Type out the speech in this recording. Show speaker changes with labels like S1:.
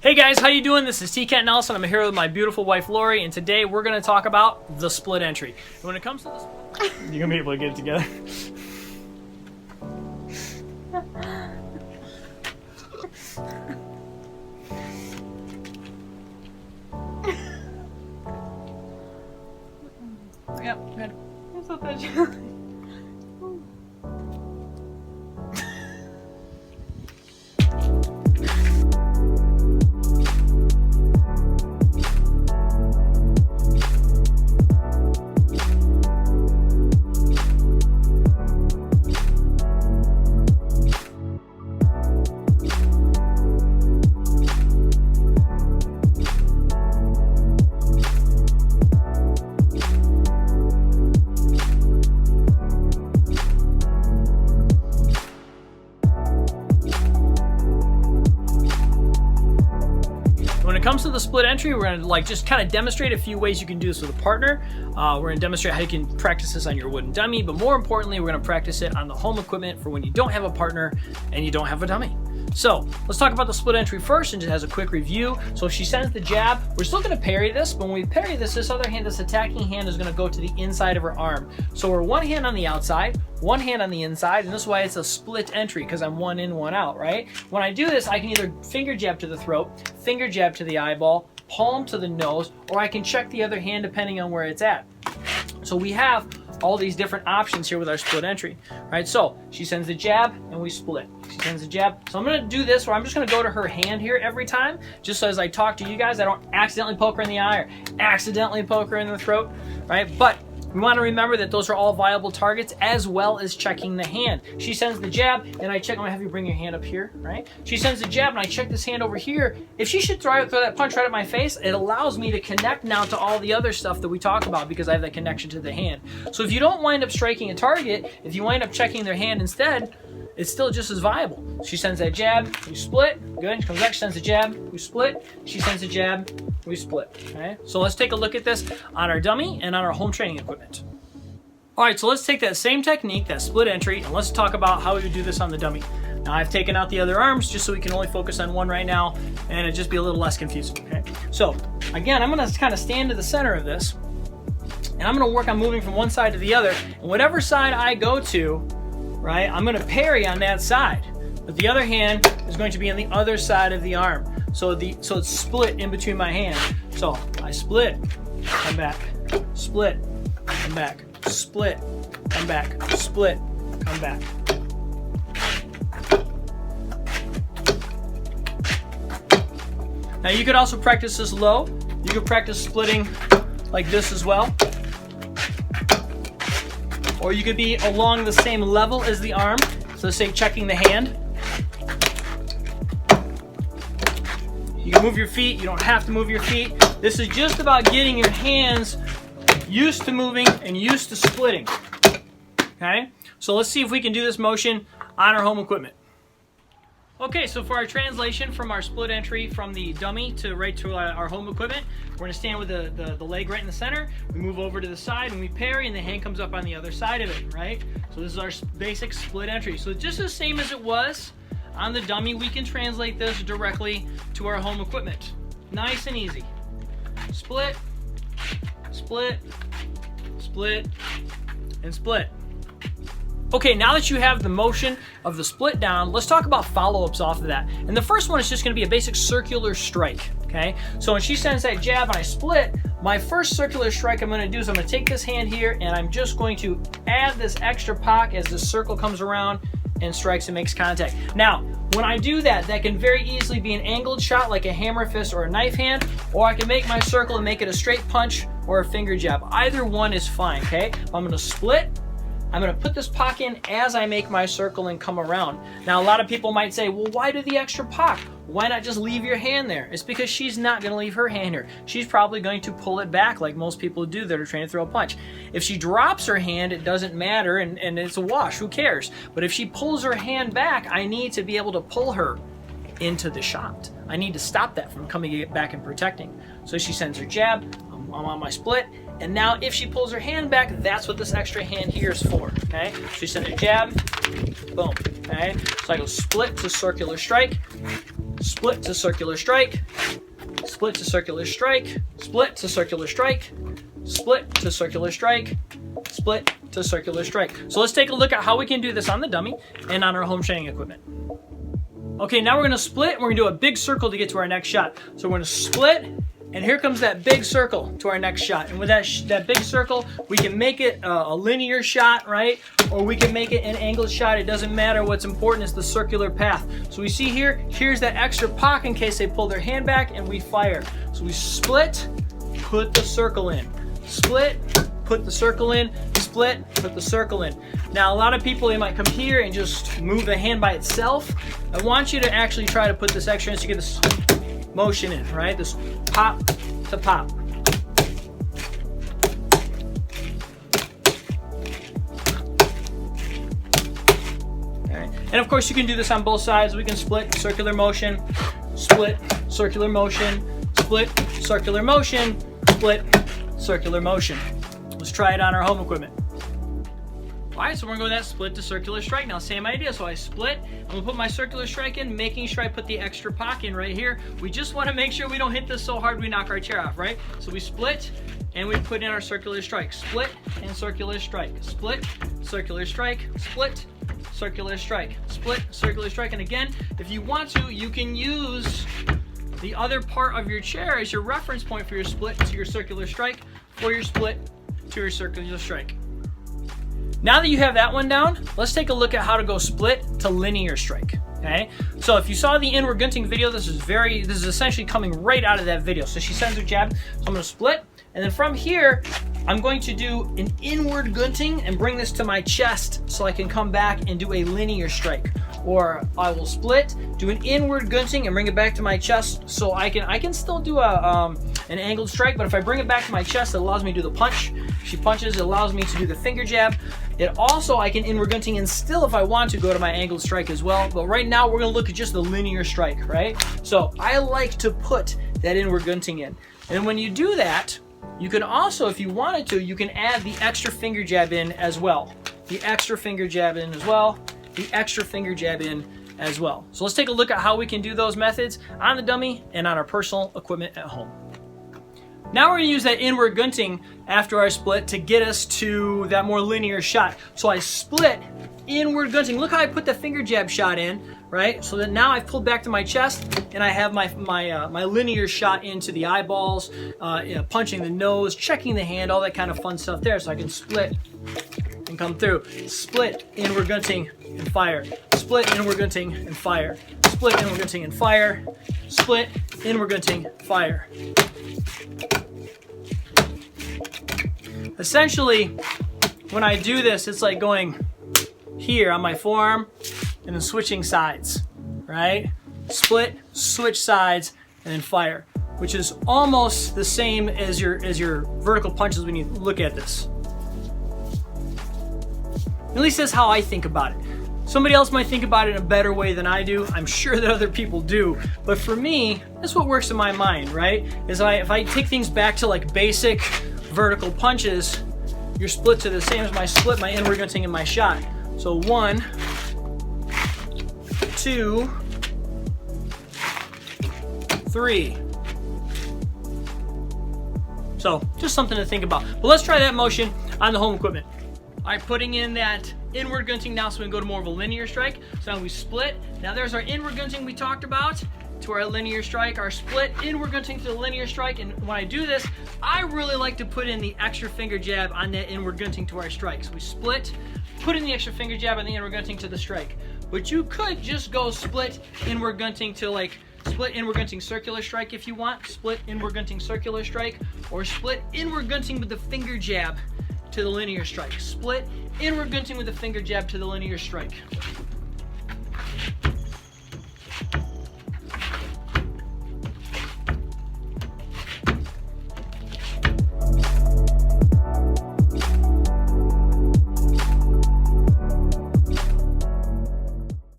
S1: Hey guys, how you doing? This is T. Kent Nelson. I'm here with my beautiful wife Lori, and today we're going to talk about the split entry. And when it comes to the split, you're going to be able to get it together.
S2: Yep, good. I'm so touchy.
S1: When it comes to the split entry, we're going to just kind of demonstrate a few ways you can do this with a partner. We're going to demonstrate how you can practice this on your wooden dummy, but more importantly, we're going to practice it on the home equipment for when you don't have a partner and you don't have a dummy. So let's talk about the split entry first and just as a quick review. So if she sends the jab, we're still going to parry this, but when we parry this, this other hand, this attacking hand is going to go to the inside of her arm. So we're one hand on the outside, one hand on the inside, and this is why it's a split entry, because I'm one in, one out, right? When I do this, I can either finger jab to the throat, finger jab to the eyeball, palm to the nose, or I can check the other hand depending on where it's at. So we have all these different options here with our split entry, right? So she sends the jab and we split. She sends the jab. So I'm going to do this where I'm just going to go to her hand here every time, just so as I talk to you guys, I don't accidentally poke her in the eye or accidentally poke her in the throat, right? But we want to remember that those are all viable targets, as well as checking the hand. She sends the jab and I check. I'm going to have you bring your hand up here, right? She sends the jab and I check this hand over here. If she should throw that punch right at my face, it allows me to connect now to all the other stuff that we talk about because I have that connection to the hand. So if you don't wind up striking a target, if you wind up checking their hand instead, it's still just as viable. She sends that jab, we split, good. She comes back, she sends the jab, we split. She sends the jab, we split, okay? So let's take a look at this on our dummy and on our home training equipment. All right, so let's take that same technique, that split entry, and let's talk about how we would do this on the dummy. Now I've taken out the other arms just so we can only focus on one right now and it'd just be a little less confusing, okay? So again, I'm gonna kind of stand to the center of this and I'm gonna work on moving from one side to the other, and whatever side I go to, right, I'm gonna parry on that side, but the other hand is going to be on the other side of the arm. So it's split in between my hands. So I split, come back, split, come back, split, come back, split, come back. Now you could also practice this low. You could practice splitting like this as well. Or you could be along the same level as the arm. So say checking the hand. You can move your feet, you don't have to move your feet. This is just about getting your hands used to moving and used to splitting. Okay? So let's see if we can do this motion on our home equipment. Okay, so for our translation from our split entry from the dummy to right to our home equipment, we're going to stand with the leg right in the center. We move over to the side and we parry, and the hand comes up on the other side of it, right? So this is our basic split entry. So just the same as it was on the dummy, we can translate this directly to our home equipment. Nice and easy. Split, split, split, and split. Okay, now that you have the motion of the split down, let's talk about follow-ups off of that. And the first one is just going to be a basic circular strike, okay? So when she sends that jab and I split, my first circular strike I'm going to do is I'm going to take this hand here and I'm just going to add this extra pock as the circle comes around and strikes and makes contact. Now, when I do that, that can very easily be an angled shot like a hammer fist or a knife hand, or I can make my circle and make it a straight punch or a finger jab. Either one is fine, okay? I'm going to split. I'm going to put this pock in as I make my circle and come around. Now, a lot of people might say, well, why do the extra pock? Why not just leave your hand there? It's because she's not going to leave her hand here. She's probably going to pull it back like most people do that are trying to throw a punch. If she drops her hand, it doesn't matter and it's a wash. Who cares? But if she pulls her hand back, I need to be able to pull her into the shot. I need to stop that from coming back and protecting. So she sends her jab. I'm on my split. And now if she pulls her hand back, that's what this extra hand here is for, okay? She sends a jab, boom, okay? So I go split to circular strike, split to circular strike, split to circular strike, split to circular strike, split to circular strike, split to circular strike. So let's take a look at how we can do this on the dummy and on our home training equipment. Okay, now we're gonna split and we're gonna do a big circle to get to our next shot. So we're gonna split, and here comes that big circle to our next shot. And with that big circle, we can make it a linear shot, right? Or we can make it an angled shot. It doesn't matter. What's important is the circular path. So we see here, here's that extra pocket in case they pull their hand back, and we fire. So we split, put the circle in. Split, put the circle in. Split, put the circle in. Now, a lot of people, they might come here and just move the hand by itself. I want you to actually try to put this extra in so you get this motion in, right? This pop to pop. All right. And of course, you can do this on both sides. We can split, circular motion, split, circular motion, split, circular motion, split, circular motion. Let's try it on our home equipment. All right, so we're gonna go with that split to circular strike. Now, same idea. So I split, I'm gonna put my circular strike in, making sure I put the extra pocket in right here. We just wanna make sure we don't hit this so hard we knock our chair off, right? So we split, and we put in our circular strike. Split and circular strike. Split, circular strike, split, circular strike, split, circular strike. And again, if you want to, you can use the other part of your chair as your reference point for your split to your circular strike, or your split to your circular strike. Now that you have that one down, let's take a look at how to go split to linear strike. Okay, so if you saw the inward gunting video, this is essentially coming right out of that video. So she sends her jab, so I'm gonna split, and then from here, I'm going to do an inward gunting and bring this to my chest so I can come back and do a linear strike. Or I will split, do an inward gunting and bring it back to my chest so I can still do an angled strike, but if I bring it back to my chest, it allows me to do the punch. She punches, it allows me to do the finger jab. It also, I can inward gunting and still, if I want to, go to my angled strike as well. But right now, we're gonna look at just the linear strike, right? So I like to put that inward gunting in. And when you do that, you can also, if you wanted to, you can add the extra finger jab in as well. The extra finger jab in as well. The extra finger jab in as well. So let's take a look at how we can do those methods on the dummy and on our personal equipment at home. Now we're going to use that inward gunting after our split to get us to that more linear shot. So I split, inward gunting. Look how I put the finger jab shot in, right? So that now I've pulled back to my chest and I have my linear shot into the eyeballs, punching the nose, checking the hand, all that kind of fun stuff there. So I can split and come through. Split, inward gunting, and fire. Split, inward gunting, and fire. Split, inward gunting, and fire. Split, inward gunting, fire. Essentially, when I do this, it's like going here on my forearm and then switching sides, right? Split, switch sides, and then fire, which is almost the same as your vertical punches when you look at this. At least that's how I think about it. Somebody else might think about it in a better way than I do. I'm sure that other people do. But for me, that's what works in my mind, right? Is if I take things back to like basic vertical punches, your splits are the same as my split, my inward gunting, and my shot. So 1, 2, 3. So just something to think about. But let's try that motion on the home equipment. All right, putting in that inward gunting now so we can go to more of a linear strike. So now we split. Now there's our inward gunting we talked about to our linear strike, our split, inward gunting to the linear strike. And when I do this, I really like to put in the extra finger jab on that inward gunting to our strike. So we split, put in the extra finger jab on the inward gunting to the strike. But you could just go split, inward gunting to like split, inward gunting, circular strike if you want. Split, inward gunting, circular strike. Or split, inward gunting with the finger jab to the linear strike. Split, inward gunting with the finger jab to the linear strike.